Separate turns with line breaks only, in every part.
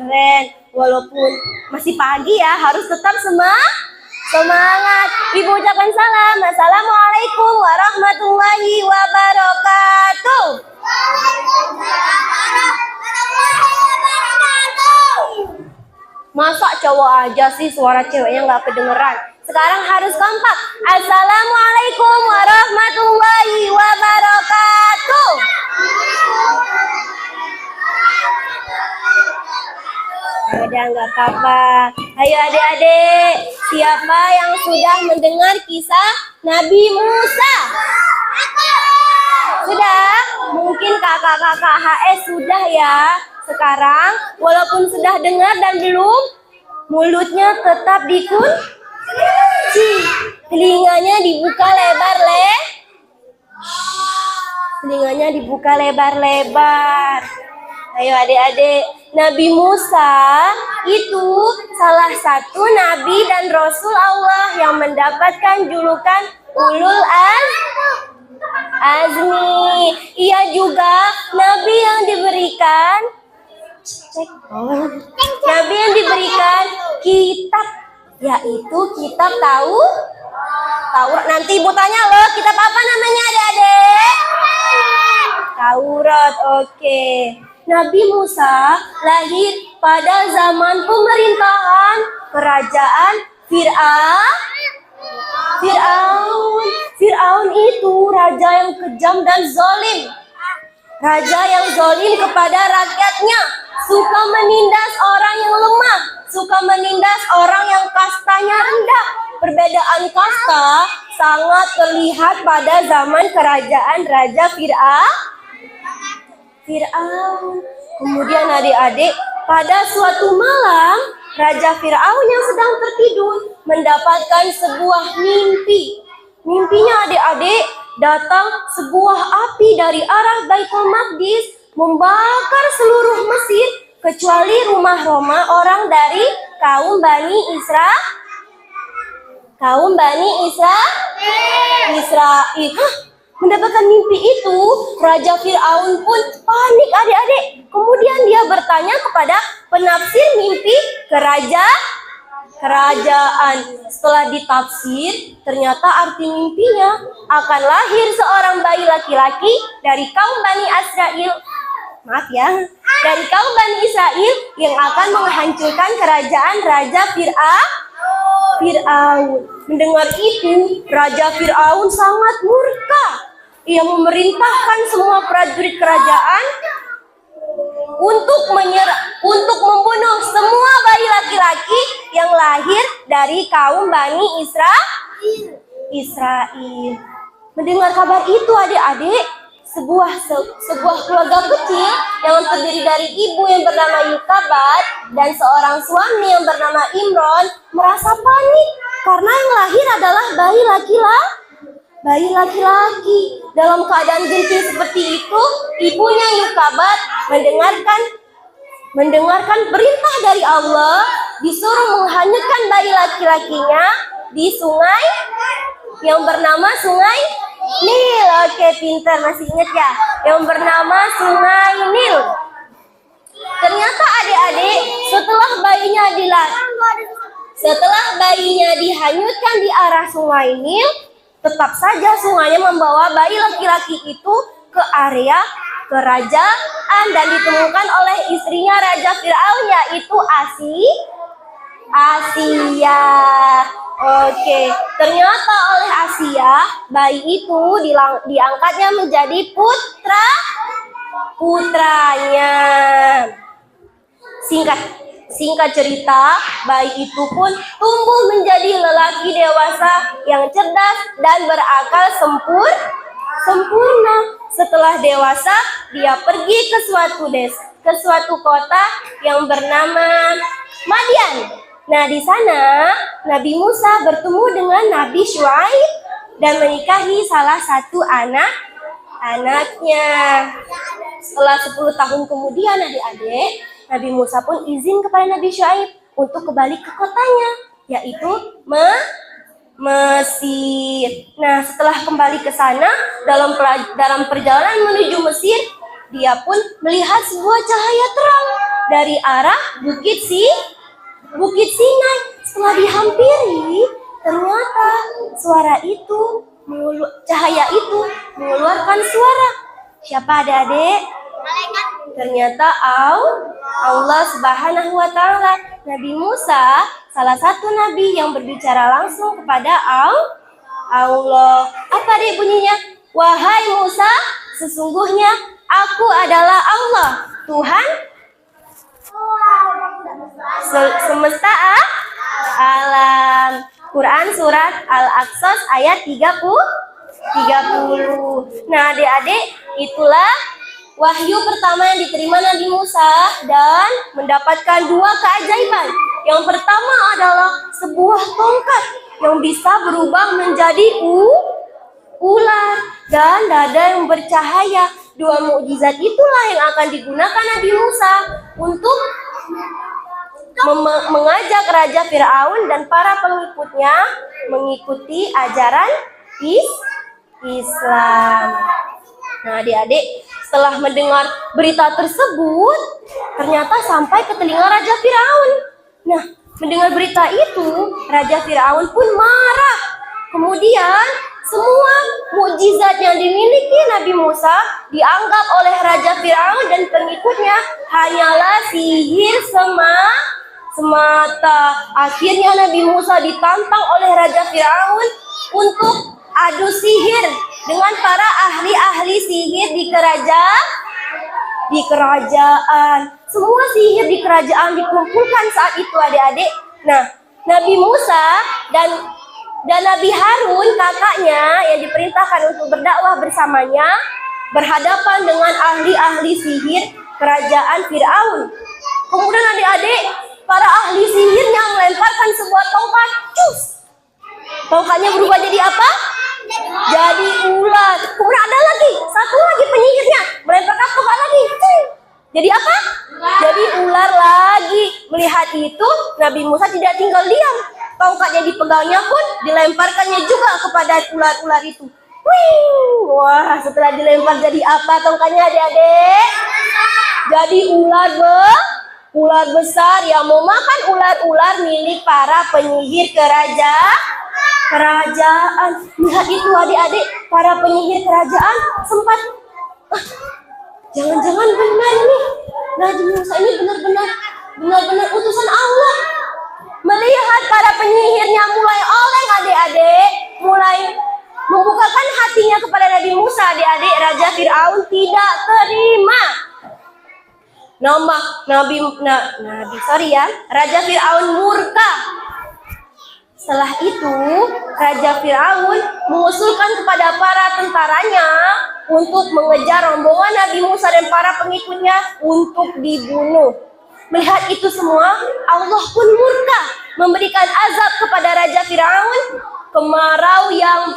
keren. Walaupun masih pagi ya, harus tetap semangat. Ibu ucapkan salam. Assalamualaikum warahmatullahi wabarakatuh. Masa cowok aja sih suara ceweknya nggak kedengeran? Sekarang harus kompak. Assalamualaikum warahmatullahi wabarakatuh. Udah nggak apa-apa. Ayo adik-adik, siapa yang sudah mendengar kisah Nabi Musa? Sudah? Mungkin kakak-kakak HS sudah ya. Sekarang, walaupun sudah dengar dan belum, mulutnya tetap dikunci. Telinganya dibuka lebar-lebar. Ayo adik-adik, Nabi Musa itu salah satu nabi dan rasul Allah yang mendapatkan julukan Ulul Azmi. Ia juga nabi yang diberikan kitab, yaitu kitab Taurat. Nanti ibu tanya loh, kitab apa namanya adik-adik? Taurat, oke. Nabi Musa lahir pada zaman pemerintahan kerajaan Fir'aun. Fir'aun itu raja yang kejam dan zalim. Raja yang zalim kepada rakyatnya, suka menindas orang yang lemah, suka menindas orang yang kastanya rendah. Perbedaan kasta sangat terlihat pada zaman kerajaan Raja Fir'aun. Kemudian adik-adik, pada suatu malam, Raja Fir'aun yang sedang tertidur mendapatkan sebuah mimpi. Mimpinya adik-adik, datang sebuah api dari arah Baitul Maqdis membakar seluruh Mesir kecuali rumah-rumah orang dari kaum Bani Israel. Mendapatkan mimpi itu, Raja Fir'aun pun panik adik-adik. Kemudian dia bertanya kepada penafsir mimpi kerajaan. Setelah ditafsir, ternyata arti mimpinya akan lahir seorang bayi laki-laki dari kaum Bani Israel. Dari kaum Bani Israel yang akan menghancurkan kerajaan Raja Fir'aun. Mendengar itu, Raja Fir'aun sangat murka. Ia memerintahkan semua prajurit kerajaan untuk membunuh semua bayi laki-laki yang lahir dari kaum Bani Israel. Mendengar kabar itu adik-adik, sebuah keluarga kecil yang terdiri dari ibu yang bernama Yukabat dan seorang suami yang bernama Imron merasa panik karena yang lahir adalah bayi laki-laki. Dalam keadaan genting seperti itu, ibunya Yukabat mendengarkan perintah dari Allah, disuruh menghanyutkan bayi laki-lakinya di sungai yang bernama Sungai Nil. Oke, pintar, masih ingat ya? Yang bernama Sungai Nil. Ternyata adik-adik, setelah bayinya dihanyutkan di arah Sungai Nil, tetap saja sungainya membawa bayi laki-laki itu ke area kerajaan dan ditemukan oleh istrinya Raja Fir'aun, yaitu Asia. Oke, ternyata oleh Asia bayi itu diangkatnya menjadi putranya. Singkat cerita, bayi itu pun tumbuh menjadi lelaki dewasa yang cerdas dan berakal sempurna. Setelah dewasa, dia pergi ke suatu kota yang bernama Madian. Nah, di sana Nabi Musa bertemu dengan Nabi Syuaib dan menikahi salah satu anaknya. Setelah 10 tahun kemudian adik-adik, Nabi Musa pun izin kepada Nabi Syuaib untuk kembali ke kotanya, yaitu Mesir. Nah, setelah kembali ke sana, dalam perjalanan menuju Mesir, dia pun melihat sebuah cahaya terang dari arah Bukit Sinai. Setelah dihampiri, ternyata suara itu, cahaya itu mengeluarkan suara. Siapa adik-adik? Ternyata Allah Subhanahu wa Ta'ala. Nabi Musa salah satu nabi yang berbicara langsung kepada Allah. Apa adik bunyinya? Wahai Musa, sesungguhnya aku adalah Allah, Tuhan semesta alam. Quran surat Al-Aqsas ayat 30. Nah adik-adik, itulah wahyu pertama yang diterima Nabi Musa dan mendapatkan dua keajaiban. Yang pertama adalah sebuah tongkat yang bisa berubah menjadi ular dan dada yang bercahaya. Dua mukjizat itulah yang akan digunakan Nabi Musa untuk mengajak Raja Fir'aun dan para pengikutnya mengikuti ajaran Islam. Nah adik-adik, setelah mendengar berita tersebut, ternyata sampai ke telinga Raja Fir'aun. Nah, mendengar berita itu, Raja Fir'aun pun marah. Kemudian, semua mukjizat yang dimiliki Nabi Musa dianggap oleh Raja Fir'aun dan pengikutnya hanyalah sihir semata. Akhirnya Nabi Musa ditantang oleh Raja Fir'aun untuk adu sihir dengan para ahli-ahli sihir di kerajaan. Semua sihir di kerajaan dikumpulkan saat itu adik-adik. Nah, Nabi Musa dan Nabi Harun kakaknya yang diperintahkan untuk berdakwah bersamanya berhadapan dengan ahli-ahli sihir kerajaan Fir'aun. Kemudian adik-adik, para ahli sihirnya melemparkan sebuah tongkat. Cus! Tongkatnya berubah jadi apa? Jadi ular. Kemudian ada lagi, satu lagi penyihirnya melemparkan tongkat lagi. Jadi apa? Jadi ular lagi. Melihat itu, Nabi Musa tidak tinggal diam. Tongkat yang dipegangnya pun dilemparkannya juga kepada ular-ular itu. Wih! Wah, setelah dilempar jadi apa tongkatnya adik-adik? Jadi ular besar yang mau makan ular-ular milik para penyihir kerajaan. Lihat itu adik-adik, para penyihir kerajaan sempat jangan-jangan benar nih, Nabi Musa ini benar-benar utusan Allah. Melihat para penyihirnya mulai oleng adik-adik, mulai membukakan hatinya kepada Nabi Musa adik-adik, Raja Fir'aun tidak terima. Raja Fir'aun murka. Setelah itu, Raja Fir'aun mengusulkan kepada para tentaranya untuk mengejar rombongan Nabi Musa dan para pengikutnya untuk dibunuh. Melihat itu semua, Allah pun murka, memberikan azab kepada Raja Fir'aun, kemarau yang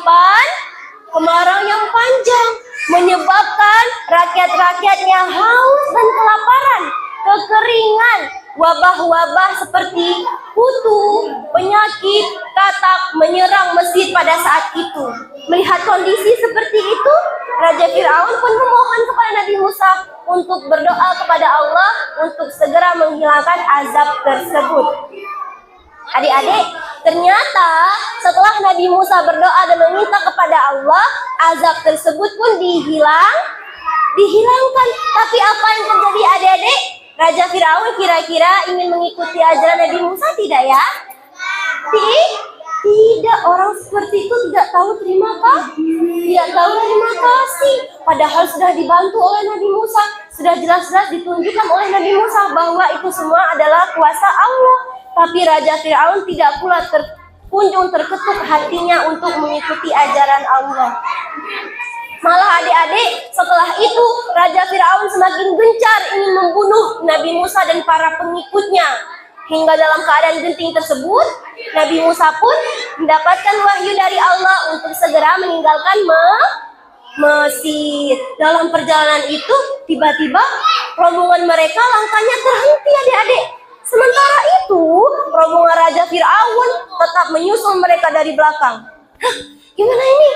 panjang, menyebabkan rakyat-rakyatnya haus dan kelaparan, kekeringan, wabah-wabah seperti kutu, penyakit, katak menyerang Mesir pada saat itu. Melihat kondisi seperti itu, Raja Fir'aun pun memohon kepada Nabi Musa untuk berdoa kepada Allah untuk segera menghilangkan azab tersebut. Adik-adik, ternyata setelah Nabi Musa berdoa dan meminta kepada Allah, azab tersebut pun dihilangkan. Tapi apa yang terjadi adik-adik? Raja Fir'aun kira-kira ingin mengikuti ajaran Nabi Musa tidak ya? Tidak, orang seperti itu tidak tahu terima kasih. Padahal sudah dibantu oleh Nabi Musa, sudah jelas-jelas ditunjukkan oleh Nabi Musa bahwa itu semua adalah kuasa Allah. Tapi Raja Fir'aun tidak pula kunjung terketuk hatinya untuk mengikuti ajaran Allah. Malah adik-adik, setelah itu Raja Fir'aun semakin gencar ingin membunuh Nabi Musa dan para pengikutnya. Hingga dalam keadaan genting tersebut, Nabi Musa pun mendapatkan wahyu dari Allah untuk segera meninggalkan Mesir. Dalam perjalanan itu, tiba-tiba rombongan mereka langkahnya terhenti adik-adik. Sementara itu, rombongan Raja Fir'aun tetap menyusul mereka dari belakang. Hah, gimana ini?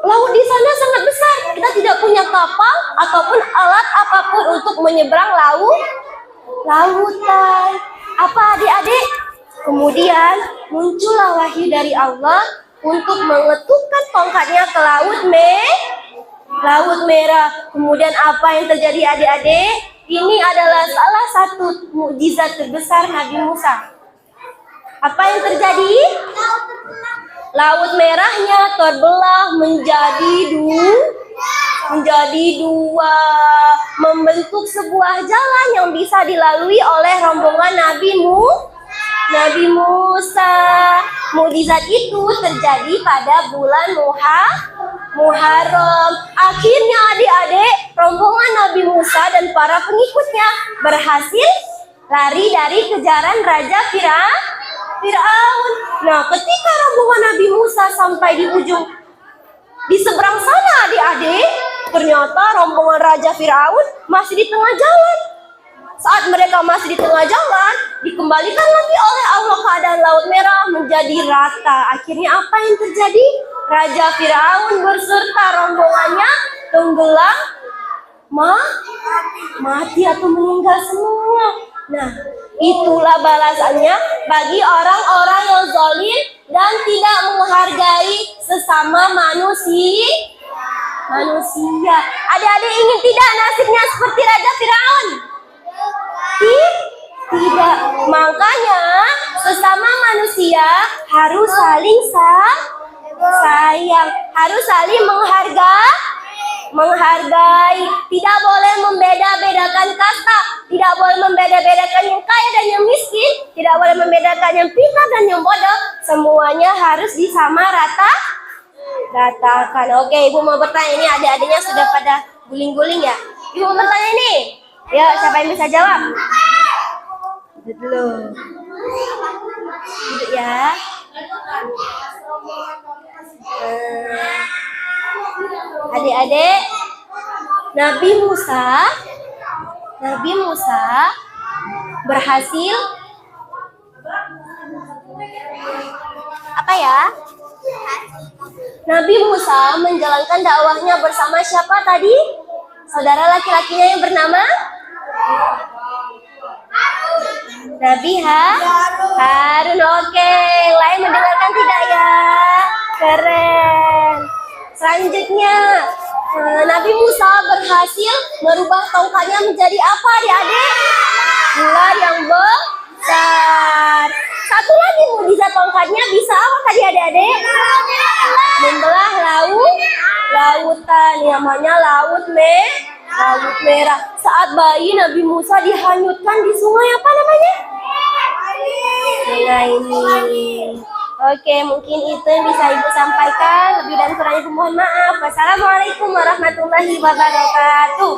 Laut di sana sangat besar. Kita tidak punya kapal ataupun alat apapun untuk menyeberang lautan. Apa adik-adik? Kemudian muncullah wahyu dari Allah untuk mengetupkan tongkatnya ke Laut Merah. Kemudian apa yang terjadi adik-adik? Ini adalah salah satu mukjizat terbesar Nabi Musa. Apa yang terjadi? Laut Merahnya terbelah menjadi dua, membentuk sebuah jalan yang bisa dilalui oleh rombongan Nabi Musa. Mukjizat itu terjadi pada bulan Muharram. Akhirnya adik-adik, rombongan Nabi Musa dan para pengikutnya berhasil lari dari kejaran Raja Fir'aun. Nah, ketika rombongan Nabi Musa sampai di seberang sana adik-adik, ternyata rombongan Raja Fir'aun masih di tengah jalan. Saat mereka masih di tengah jalan, dikembalikan lagi oleh Allah keadaan Laut Merah menjadi rata. Akhirnya apa yang terjadi? Raja Fir'aun berserta rombongannya tenggelam, mati atau meninggal semua. Nah, itulah balasannya bagi orang-orang yang zalim dan tidak menghargai sesama manusia. Adik-adik ingin tidak nasibnya seperti Raja Fir'aun? Tidak. Makanya sesama manusia harus saling sayang, harus saling menghargai. Tidak boleh membeda-bedakan kasta, tidak boleh membeda-bedakan yang kaya dan yang miskin, tidak boleh membedakan yang pintar dan yang bodoh. Semuanya harus ratakan. Oke, Ibu mau bertanya, ini adik-adiknya sudah pada guling-guling ya? Ibu mau bertanya ini? Ya, siapa yang bisa jawab? Duduk ya. Adik-adik, Nabi Musa berhasil apa ya? Nabi Musa menjalankan dakwahnya bersama siapa tadi? Saudara laki-lakinya yang bernama Nabi Harun. Oke, lain mendengarkan tidak ya? Keren. Selanjutnya, Nabi Musa berhasil merubah tongkatnya menjadi apa adik-adik? Ular yang besar. Satu lagi mukjizat tongkatnya bisa apa tadi adik-adik? Membelah lautan, namanya Laut Merah. Saat bayi Nabi Musa dihanyutkan di sungai apa namanya? Sungai Nil. Oke, mungkin itu yang bisa Ibu sampaikan. Lebih dan kurangnya mohon maaf. Wassalamualaikum warahmatullahi wabarakatuh.